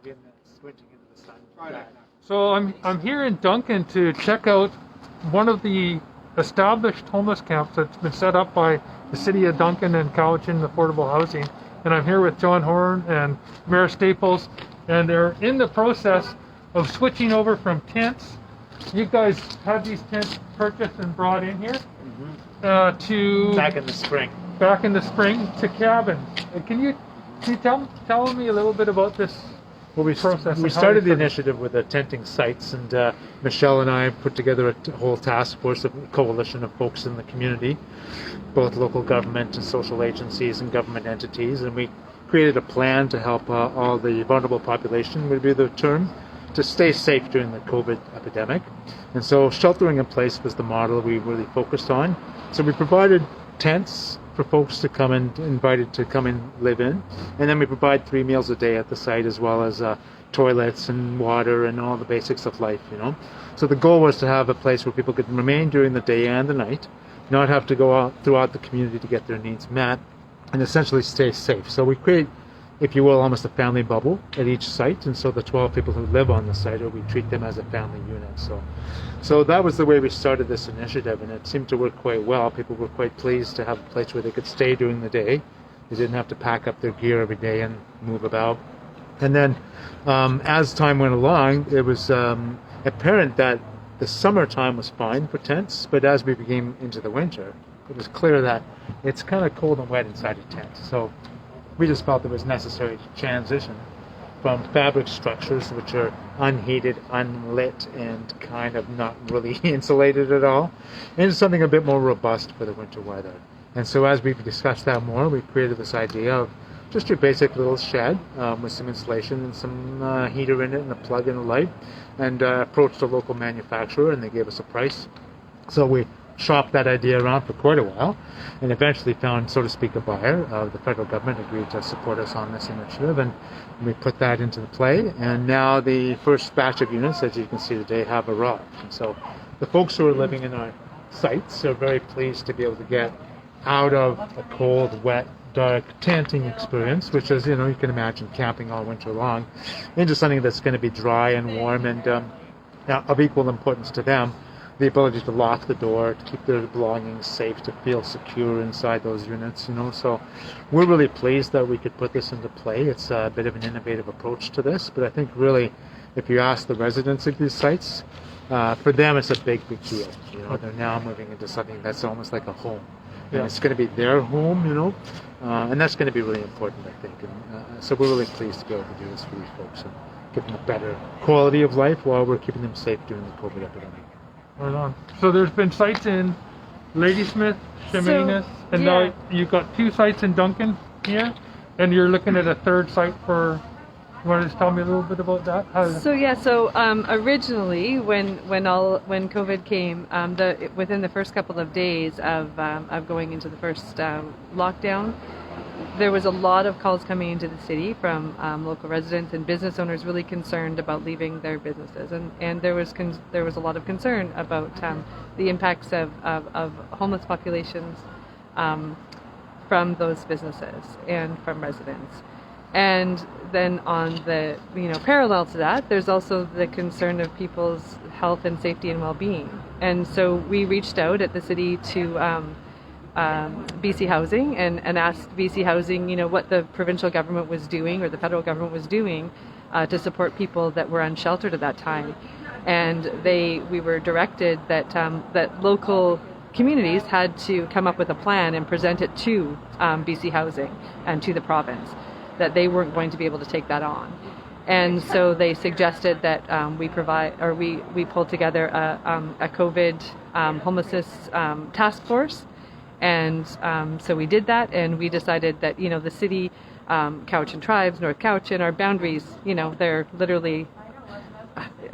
in and squinting into the sun. So I'm here in Duncan to check out one of the established homeless camps that's been set up by the City of Duncan and Cowichan Affordable Housing. And I'm here with John Horn and Mayor Staples, and they're in the process of switching over from tents. You guys had these tents purchased and brought in here to back in the spring to cabins. Can you tell me a little bit about this? Well, we started the initiative with the tenting sites, and Michelle and I put together a whole task force, a coalition of folks in the community, both local government and social agencies and government entities, and we created a plan to help all the vulnerable population, would be the term, to stay safe during the COVID epidemic. And so sheltering in place was the model we really focused on. So we provided tents for folks to come and invited to come and live in, and then we provide 3 meals a day at the site, as well as toilets and water and all the basics of life, So the goal was to have a place where people could remain during the day and the night, not have to go out throughout the community to get their needs met, and essentially stay safe. So we create, if you will, almost a family bubble at each site, and so the 12 people who live on the site, or we treat them as a family unit. So that was the way we started this initiative, and it seemed to work quite well. People were quite pleased to have a place where they could stay during the day. They didn't have to pack up their gear every day and move about. And then as time went along, it was apparent that the summertime was fine for tents, but as we came into the winter, it was clear that it's kind of cold and wet inside a tent. So we just felt it was necessary to transition from fabric structures, which are unheated, unlit, and kind of not really insulated at all, into something a bit more robust for the winter weather. And so as we've discussed that more, we created this idea of just your basic little shed with some insulation and some heater in it and a plug and a light, and approached a local manufacturer, and they gave us a price. So we shopped that idea around for quite a while, and eventually found, so to speak, a buyer. The federal government agreed to support us on this initiative, and we put that into the play. And now the first batch of units, as you can see today, have arrived. And so the folks who are living in our sites are very pleased to be able to get out of a cold, wet, dark tenting experience, which is, you can imagine camping all winter long, into something that's going to be dry and warm, and of equal importance to them, the ability to lock the door, to keep their belongings safe, to feel secure inside those units, So we're really pleased that we could put this into play. It's a bit of an innovative approach to this, but I think really, if you ask the residents of these sites, for them it's a big deal. They're now moving into something that's almost like a home. And it's going to be their home, and that's going to be really important, I think. And so we're really pleased to be able to do this for these folks and give them a better quality of life while we're keeping them safe during the COVID epidemic. Right on. So there's been sites in Ladysmith, Chemainus, and now you've got 2 sites in Duncan here, and you're looking at a 3rd site for. You want to just tell me a little bit about that? Originally, when COVID came, within the first couple of days of going into the first lockdown, there was a lot of calls coming into the city from local residents and business owners really concerned about leaving their businesses, and there was a lot of concern about the impacts of homeless populations from those businesses and from residents. And then on the parallel to that, there's also the concern of people's health and safety and well-being. And so we reached out at the city to BC Housing and asked BC Housing, what the provincial government was doing or the federal government was doing to support people that were unsheltered at that time. And we were directed that local communities had to come up with a plan and present it to BC Housing and to the province, that they weren't going to be able to take that on. And so they suggested that we pull together a COVID homelessness task force. And so we did that, and we decided that, the city, Cowichan Tribes, North Cowichan, our boundaries, they're literally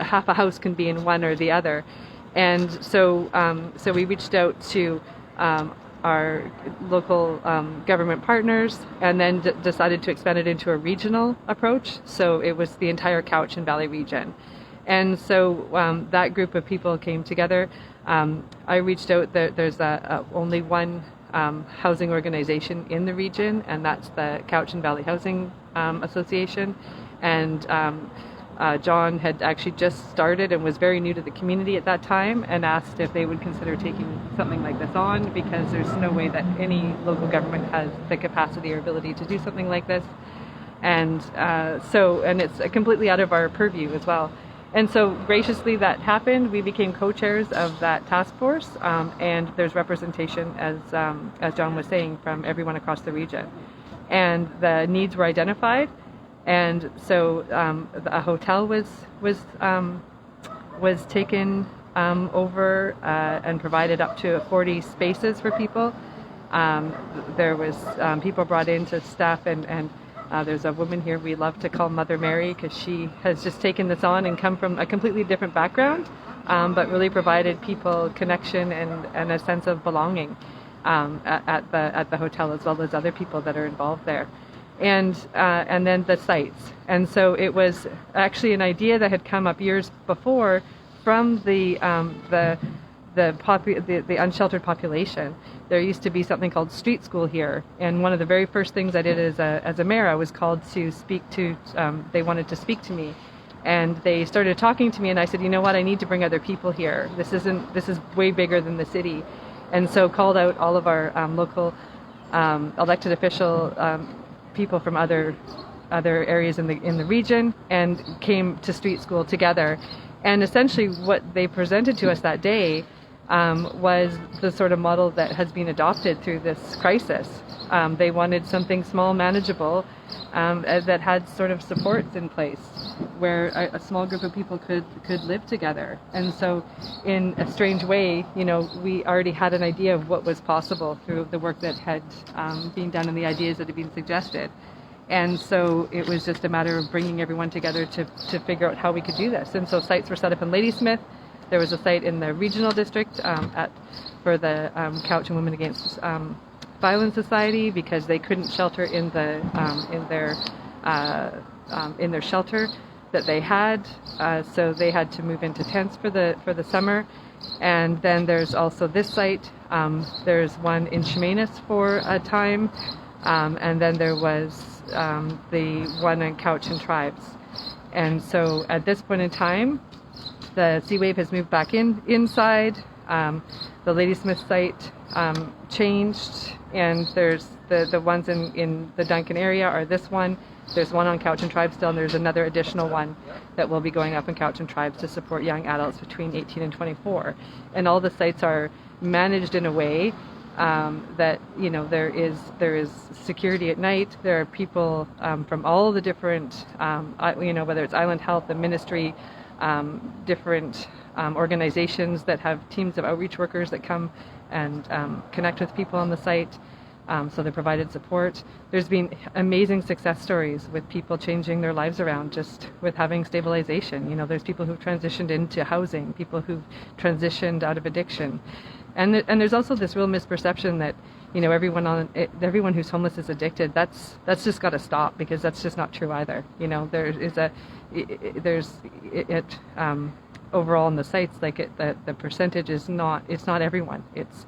half a house can be in one or the other. And so we reached out to our local government partners, and then decided to expand it into a regional approach. So it was the entire Cowichan Valley region. And so that group of people came together. I reached out. There's only one housing organization in the region, and that's the Cowichan Valley Housing Association. And John had actually just started and was very new to the community at that time, and asked if they would consider taking something like this on, because there's no way that any local government has the capacity or ability to do something like this. And and it's completely out of our purview as well. And so graciously that happened. We became co-chairs of that task force, and there's representation, as John was saying, from everyone across the region. And the needs were identified, and so a hotel was taken over and provided up to 40 spaces for people. There was people brought in to staff, and there's a woman here we love to call Mother Mary, because she has just taken this on and come from a completely different background, but really provided people connection and a sense of belonging at the hotel, as well as other people that are involved there. And then the sites. And so it was actually an idea that had come up years before from the unsheltered population. There used to be something called street school here, and one of the very first things I did as a mayor, I was called to speak to. They wanted to speak to me, and they started talking to me, and I said, you know what, I need to bring other people here. This is way bigger than the city, and so called out all of our local elected official people from other areas in the region, and came to street school together. And essentially what they presented to us that day was the sort of model that has been adopted through this crisis. They wanted something small, manageable, that had sort of supports in place, where a small group of people could live together. And so in a strange way, we already had an idea of what was possible through the work that had been done and the ideas that had been suggested. And so it was just a matter of bringing everyone together to figure out how we could do this. And so sites were set up in Ladysmith. There was a site in the regional district for the Cowichan Women Against Violence Society, because they couldn't shelter in their shelter that they had, so they had to move into tents for the summer. And then there's also this site. There's one in Chemainus for a time, and then there was the one in Cowichan Tribes. And so at this point in time, the Sea Wave has moved back inside. The Ladysmith site changed, and there's the ones in the Duncan area are this one. There's one on Cowichan Tribes still, and there's another additional one that will be going up in Cowichan Tribes to support young adults between 18 and 24. And all the sites are managed in a way that there is security at night. There are people from all the different whether it's Island Health, the ministry, different organizations that have teams of outreach workers that come and connect with people on the site. So they provided support. There's been amazing success stories with people changing their lives around just with having stabilization. There's people who've transitioned into housing, people who've transitioned out of addiction. And there's also this real misperception that everyone who's homeless is addicted. That's just got to stop, because that's just not true either. Overall in the sites, the percentage is not. It's not everyone. It's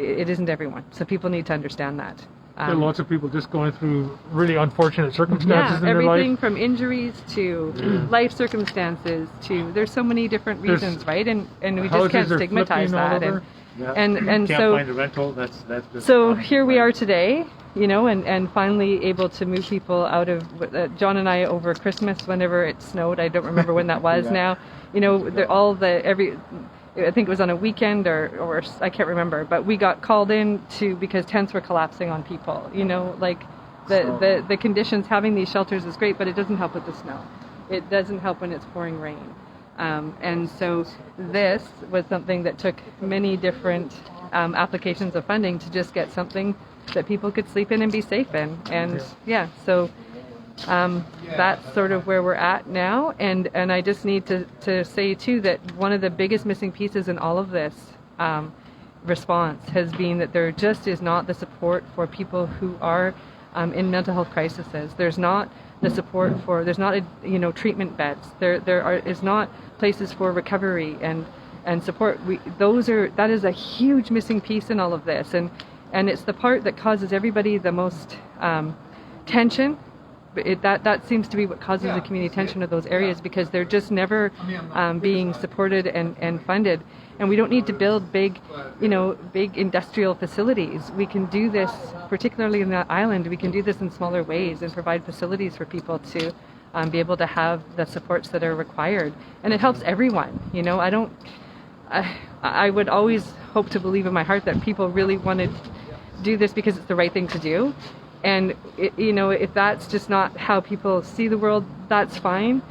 it isn't everyone. So people need to understand that. There are lots of people just going through really unfortunate circumstances in their life. Everything from injuries to life circumstances to, there's so many different reasons, right? And we just can't stigmatize that. And can't so find a rental. That's just so here we are today, and finally able to move people out of John and I over Christmas, whenever it snowed. I don't remember when that was now. I think it was on a weekend or I can't remember, but we got called in because tents were collapsing on people. The conditions, having these shelters is great, but it doesn't help with the snow. It doesn't help when it's pouring rain. And so this was something that took many different applications of funding to just get something that people could sleep in and be safe in. And so that's sort of where we're at now. And I just need to say too that one of the biggest missing pieces in all of this response has been that there just is not the support for people who are in mental health crises. There's not the support for, there's not treatment beds. There is not places for recovery and support. That is a huge missing piece in all of this, and it's the part that causes everybody the most tension that seems to be what causes the community tension of those areas, because they're just never being supported and funded. And we don't need to build big industrial facilities. We can do this, particularly in the island, we can do this in smaller ways and provide facilities for people to be able to have the supports that are required. And it helps everyone. I would always hope to believe in my heart that people really want to do this because it's the right thing to do. And if that's just not how people see the world, that's fine.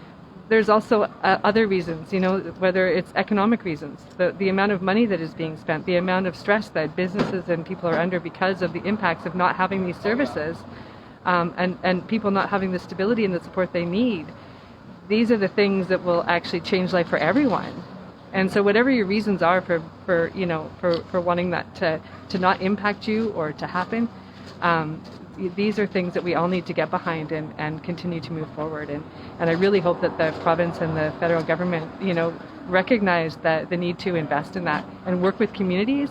There's also other reasons, whether it's economic reasons, the amount of money that is being spent, the amount of stress that businesses and people are under because of the impacts of not having these services, and people not having the stability and the support they need. These are the things that will actually change life for everyone. And so whatever your reasons are for wanting that to not impact you or to happen, these are things that we all need to get behind and continue to move forward. And I really hope that the province and the federal government, recognize the need to invest in that and work with communities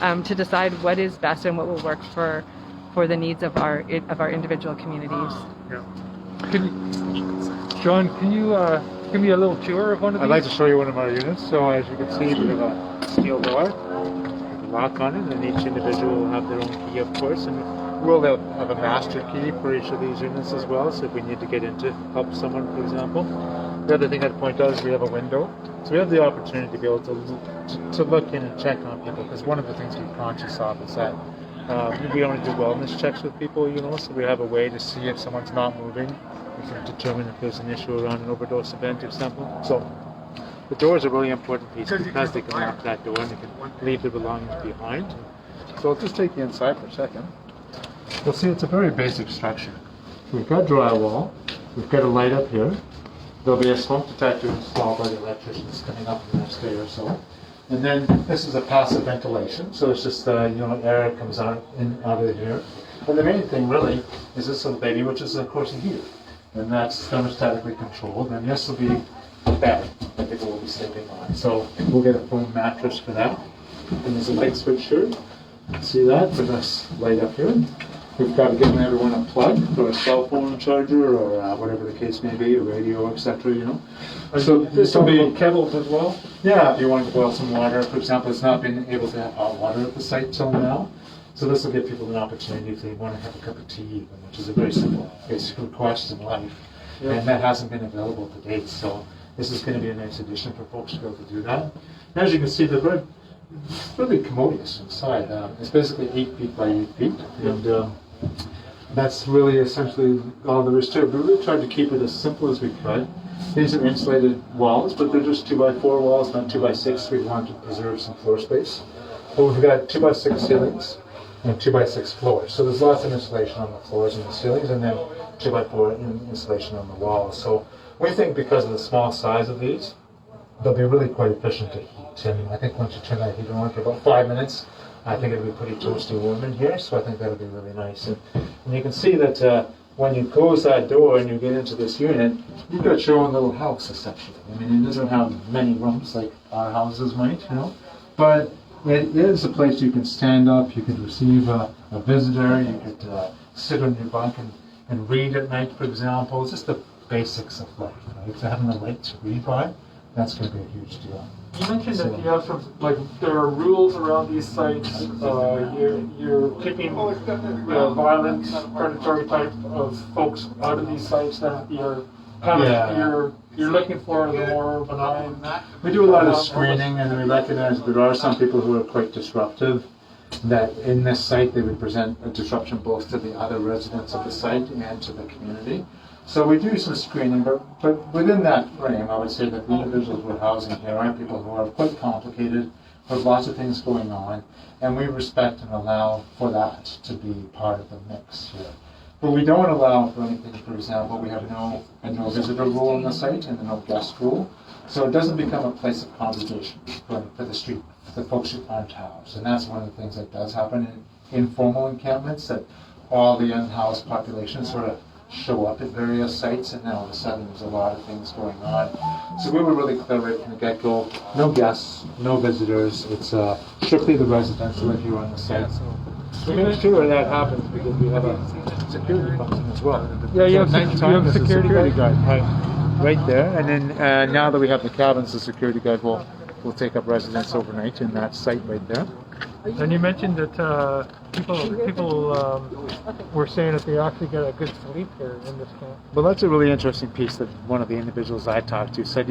to decide what is best and what will work for the needs of our individual communities. Yeah. John, can you give me a little tour of one of these? I'd like to show you one of our units. So as you can see, we have a steel door, a lock on it, and each individual will have their own key, of course. And we'll have a master key for each of these units as well, so if we need to get in to help someone, for example. The other thing I'd point out is we have a window. So we have the opportunity to be able to look in and check on people, because one of the things we're conscious of is that we only do wellness checks with people, so we have a way to see if someone's not moving. We can determine if there's an issue around an overdose event, for example. So the door is a really important piece because they can lock that door and they can leave their belongings behind. So I'll just take you inside for a second. You'll see it's a very basic structure. We've got drywall, we've got a light up here. There'll be a smoke detector installed by the electricians coming up in the next day or so. And then this is a passive ventilation, so it's just air comes out of here. And the main thing really is this little baby, which is of course a heater. And that's thermostatically controlled, and this will be a bed that people will be sleeping on. So we'll get a foam mattress for that. And there's a light switch here. See that for this light up here. We've got to give everyone a plug for a cell phone charger or whatever the case may be, a radio, etc. So this will be kettles as well. Yeah, if you want to boil some water, for example, it's not been able to have hot water at the site till now. So this will give people an opportunity if they want to have a cup of tea, even, which is a very simple, basic request in life, and that hasn't been available to date. So this is going to be a nice addition for folks to be able to do that. And as you can see, they're really commodious inside. It's basically 8 feet by 8 feet, and that's really essentially all there is to it. We really tried to keep it as simple as we could. These are insulated walls, but they're just 2x4 walls, not 2x6. We wanted to preserve some floor space. But we've got 2x6 ceilings and 2x6 floors. So there's lots of insulation on the floors and the ceilings, and then 2x4 insulation on the walls. So we think because of the small size of these, they'll be really quite efficient to heat. And I think once you turn that heater on for about 5 minutes, I think it'll be pretty toasty warm in here. So I think that'll be really nice. And you can see that when you close that door and you get into this unit, you've got your own little house essentially. I mean, it doesn't have many rooms like our houses might, but it is a place you can stand up, you could receive a visitor, you could sit on your bunk and read at night, for example. It's just the basics of life, right? So having a light to read by, that's going to be a huge deal. You mentioned that you have some, there are rules around these sites. You're keeping violent, predatory type of folks out of these sites that you're looking for the more benign. We do a lot of screening, and we recognize there are some people who are quite disruptive, that in this site they would present a disruption both to the other residents of the site and to the community. So we do some screening, but within that frame, I would say that the individuals we're housing here are people who are quite complicated, with lots of things going on, and we respect and allow for that to be part of the mix here. But we don't allow for anything, for example, we have a no visitor rule on the site and a no guest rule. So it doesn't become a place of congregation for the street, for the folks who aren't housed. And that's one of the things that does happen in informal encampments, that all the unhoused population sort of show up at various sites, and then all of a sudden there's a lot of things going on. So we were really clear right from the get-go, no guests, no visitors. It's strictly the residents who live here on the site. To make sure that happens, because we have a security function as well. Yeah, you So have, at nighttime, you have there's a security guard. right there. And then now that we have the cabins, the security guard will take up residence overnight in that site right there. And you mentioned that people were saying that they actually get a good sleep here in this camp. Well, that's a really interesting piece that one of the individuals I talked to said,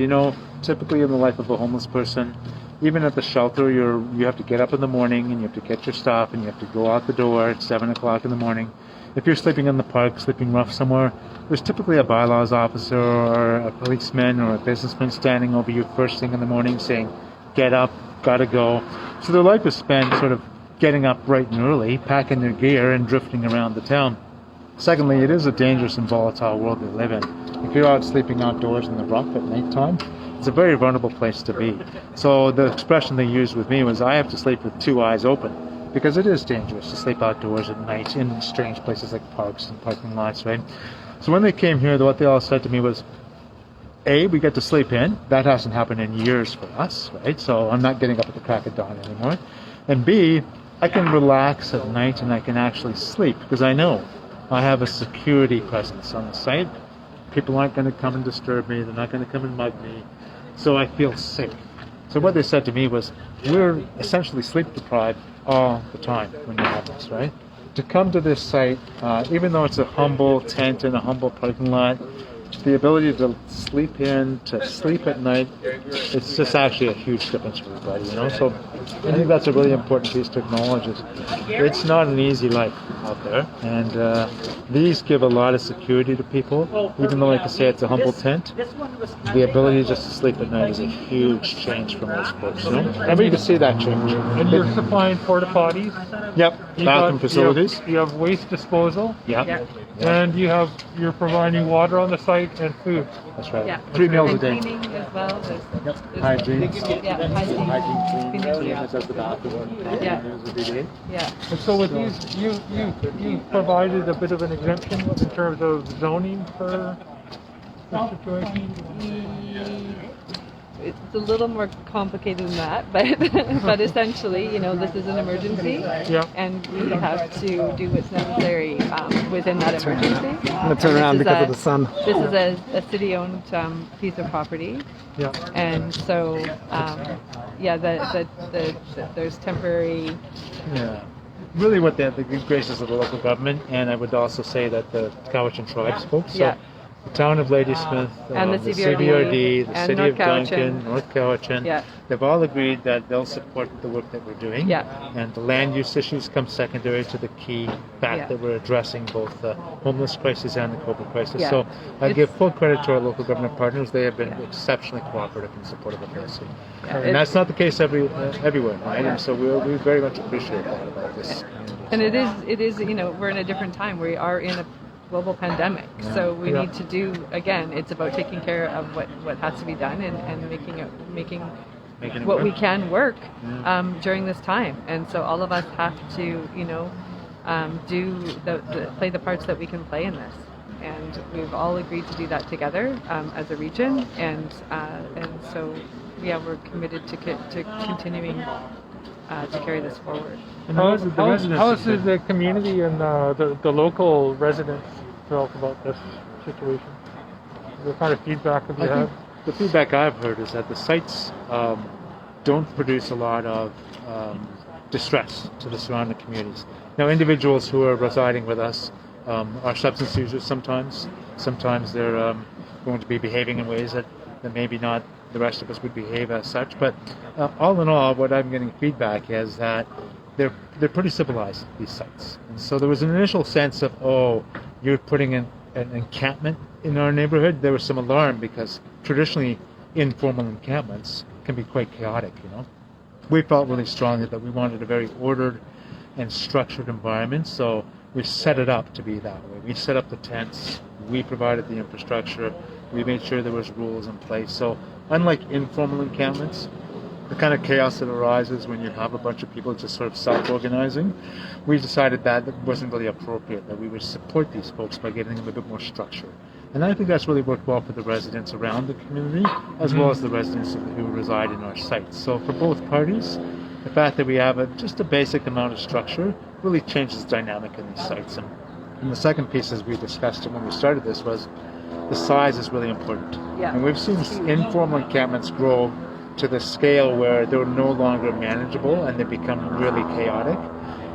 typically in the life of a homeless person, even at the shelter, you have to get up in the morning and you have to get your stuff and you have to go out the door at 7 o'clock in the morning. If you're sleeping in the park, sleeping rough somewhere, there's typically a bylaws officer or a policeman or a businessman standing over you first thing in the morning saying, get up, gotta go. So their life is spent sort of getting up bright and early, packing their gear and drifting around the town. Secondly, it is a dangerous and volatile world they live in. If you're out sleeping outdoors in the rough at nighttime, it's a very vulnerable place to be. So the expression they used with me was, I have to sleep with two eyes open, because it is dangerous to sleep outdoors at night in strange places like parks and parking lots, right? So when they came here, what they all said to me was, A, we get to sleep in. That hasn't happened in years for us, right? So I'm not getting up at the crack of dawn anymore. And B, I can relax at night and I can actually sleep, because I know I have a security presence on the site. People aren't going to come and disturb me. They're not going to come and mug me. So I feel safe. So what they said to me was, we're essentially sleep deprived all the time when you have this, right? To come to this site, even though it's a humble tent in a humble parking lot, the ability to sleep in, to sleep at night, it's just actually a huge difference for everybody, So I think that's a really important piece to acknowledge. It's not an easy life out there, and these give a lot of security to people. Even though, like I say, it's a humble tent, the ability just to sleep at night is a huge change for most folks, And we can see that change. And you're supplying porta potties. Yep, bathroom facilities. You have waste disposal. Yep. And you're providing water on the site and food. That's right. Yeah. 3 meals a And day. cleaning as well. There's Hygiene. Yeah, hygiene. Cleaning that does the bathroom. Yeah. Meals every day. Yeah. And so with these, you provided a bit of an exemption in terms of zoning for this situation? It's a little more complicated than that, but essentially, this is an emergency, and we have to do what's necessary within that emergency. I'm going to turn around because of the sun. This is a city-owned piece of property, and so there's temporary. Yeah. Really, what the good graces of the local government, and I would also say that the Cowichan tribes folks. So the town of Ladysmith, and the CBRD, the and city North of Duncan, Cowichan. North Cowichan, they've all agreed that they'll support the work that we're doing. And the land use issues come secondary to the key fact that we're addressing both the homeless crisis and the COVID crisis. So I give full credit to our local government partners. They have been exceptionally cooperative and supportive of this. And that's not the case everywhere, right? And so we very much appreciate that about this community. And it is, we're in a different time. We are in a global pandemic, so we need to do, again, it's about taking care of what has to be done and making what we can work during this time. And so all of us have to play the parts that we can play in this, and we've all agreed to do that together as a region, and so we're committed to continuing to carry this forward. And how is the community and the local residents felt about this situation? What kind of feedback have you had? The feedback I've heard is that the sites don't produce a lot of distress to the surrounding communities. Now, individuals who are residing with us are substance users sometimes. Sometimes they're going to be behaving in ways that maybe not the rest of us would behave as such. But all in all, what I'm getting feedback is that they're pretty civilized, these sites. And so there was an initial sense of, you're putting in an encampment in our neighborhood. There was some alarm because traditionally informal encampments can be quite chaotic, We felt really strongly that we wanted a very ordered and structured environment, so we set it up to be that way. We set up the tents, we provided the infrastructure, we made sure there was rules in place. So unlike informal encampments, the kind of chaos that arises when you have a bunch of people just sort of self-organizing, we decided that it wasn't really appropriate, that we would support these folks by giving them a bit more structure. And I think that's really worked well for the residents around the community, as well as the residents who reside in our sites. So for both parties, the fact that we have just a basic amount of structure really changes the dynamic in these sites. And the second piece, as we discussed when we started this, was the size is really important. Yeah. And we've seen informal encampments grow to the scale where they're no longer manageable and they become really chaotic.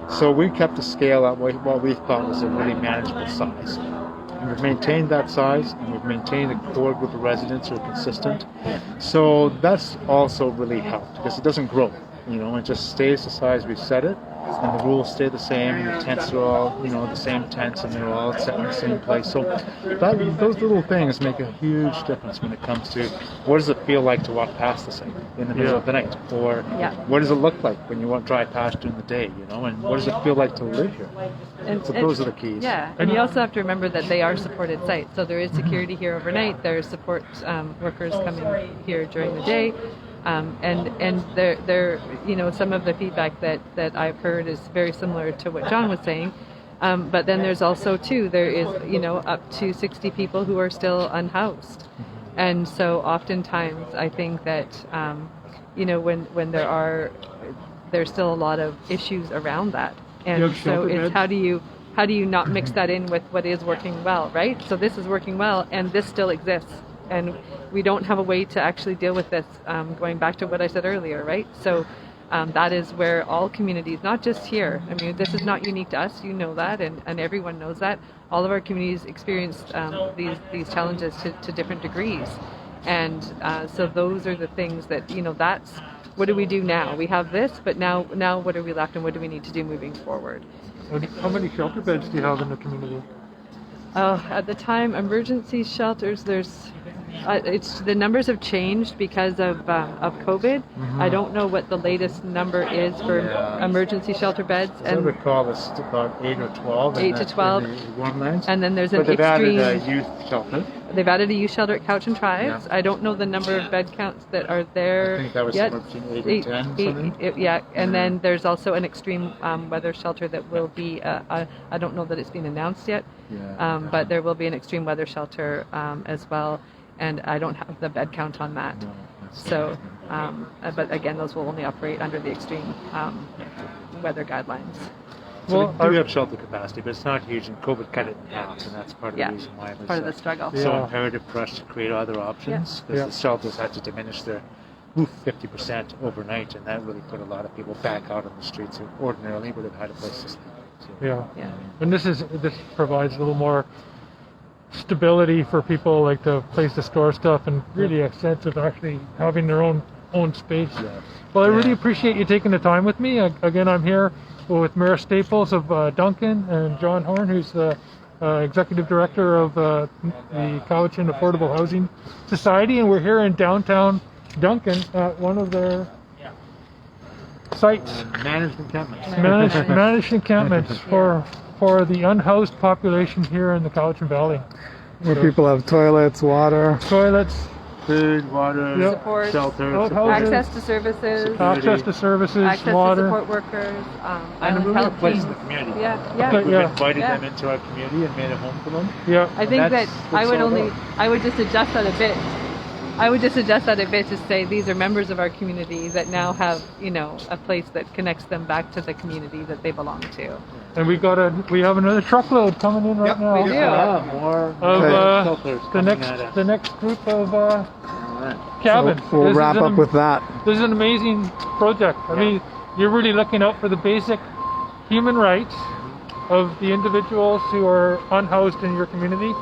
So we kept the scale at what we thought was a really manageable size. And we've maintained that size, and we've maintained a core group of residents who are consistent. So that's also really helped, because it doesn't grow, it just stays the size we've set it, and the rules stay the same, the tents are all, the same tents, and they're all set in the same place. So those little things make a huge difference when it comes to what does it feel like to walk past the site in the middle of the night, or what does it look like when you drive past during the day, and what does it feel like to live here? So those are the keys. Yeah, and you also have to remember that they are supported sites. So there is security here overnight. There's support workers coming here during the day. And there, some of the feedback that I've heard is very similar to what John was saying. But then there's also there is, up to 60 people who are still unhoused. And so oftentimes I think that, when there's still a lot of issues around that. And so it's how do you not mix that in with what is working well, right? So this is working well and this still exists. And we don't have a way to actually deal with this, going back to what I said earlier, right? So that is where all communities, not just here, I mean, this is not unique to us, you know that, and everyone knows that. All of our communities experienced these challenges to different degrees. And so those are the things that, that's, what do we do now? We have this, but now what are we left, and what do we need to do moving forward? How many shelter beds do you have in the community? At the time, emergency shelters, the numbers have changed because of COVID. I don't know what the latest number is for emergency shelter beds. As I recall, it's about 8 or 12. 8 to 12. In the warmlands. And then there's but they've added a youth shelter. They've added a youth shelter at Cowichan Tribes. I don't know the number of bed counts that are there. I think that was yet. somewhere between 8 and 10. Something. And then there's also an extreme weather shelter that will be, I don't know that it's been announced yet, but there will be an extreme weather shelter as well. And I don't have the bed count on that. No, so, but again, those will only operate under the extreme weather guidelines. So we do have shelter capacity, but it's not huge, and COVID cut it in half, and that's part of the reason why it was part of the struggle. So imperative for us to create other options, because the shelters had to diminish their roof 50% overnight, and that really put a lot of people back out on the streets who ordinarily would have had a place to sleep. So, And this provides a little more stability for people, like the place to store stuff, and really a sense of actually having their own space. Well, I really appreciate you taking the time with me. Again, I'm here with Mayor Staples of Duncan, and John Horn, who's the Executive Director of the Cowichan Affordable Housing Society, and we're here in downtown Duncan at one of their sites. Managed encampments. Managed encampments for the unhoused population here in the Cowichan Valley. Where people have toilets, water. Food, water, support, shelter, access to services, access to water, support workers, and a really place in the community. We've invited them into our community and made a home for them. I think that I would just adjust that a bit. I would just suggest that a bit to say these are members of our community that now have, a place that connects them back to the community that they belong to. And we have another truckload coming in right now. We do. More of the next group of cabins. So we'll wrap up with that. This is an amazing project. I mean, you're really looking out for the basic human rights of the individuals who are unhoused in your community,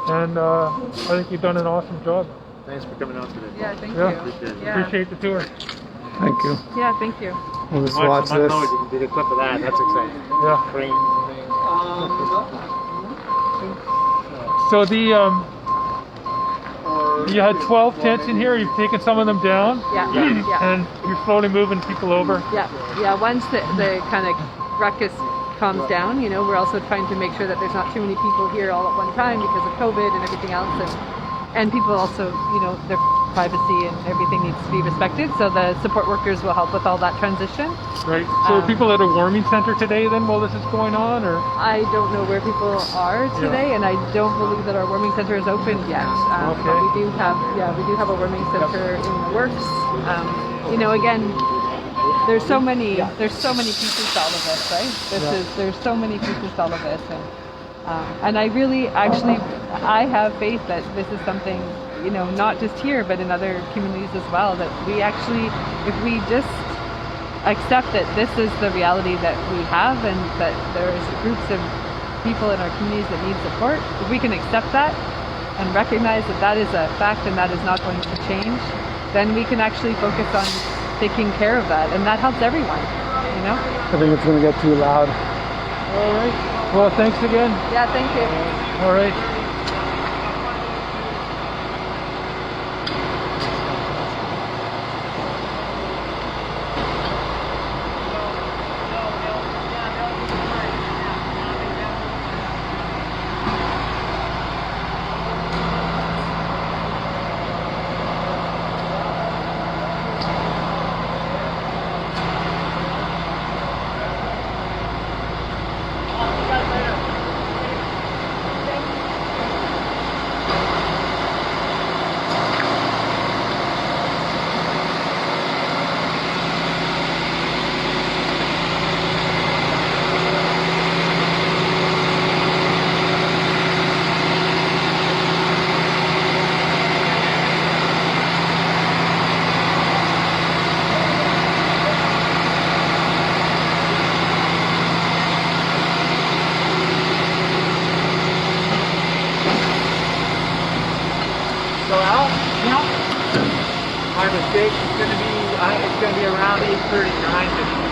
and I think you've done an awesome job. Thanks for coming on today. Yeah, thank you. Appreciate the tour. Thank you. Yeah, thank you. We'll just watch this. You can do the clip of that. That's exciting. Crane thing. So you had 12 tents in here. You've taken some of them down. And you're slowly moving people over. Once the kind of ruckus calms down, we're also trying to make sure that there's not too many people here all at one time because of COVID and everything else. And people also, their privacy and everything needs to be respected. So the support workers will help with all that transition. Right. So are people at a warming center today then while this is going on, or? I don't know where people are today, and I don't believe that our warming center is open yet. But we do have a warming center in the works. Again, there's so many pieces to all of this, right? There's so many pieces to all of this, and I really actually I have faith that this is something, you know, not just here but in other communities as well, that we actually, if we just accept that this is the reality that we have and that there's groups of people in our communities that need support, if we can accept that and recognize that that is a fact and that is not going to change, then we can actually focus on taking care of that, and that helps everyone, you know? I think it's going to get too loud. All right. Well, thanks again. Yeah, thank you. All right. My mistake is going to be around 8:39.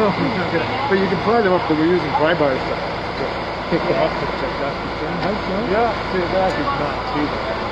No, we're not gonna. But you can pry them up, but we're using pry bars to pick them up. To check that. Yeah, see, that is not too bad.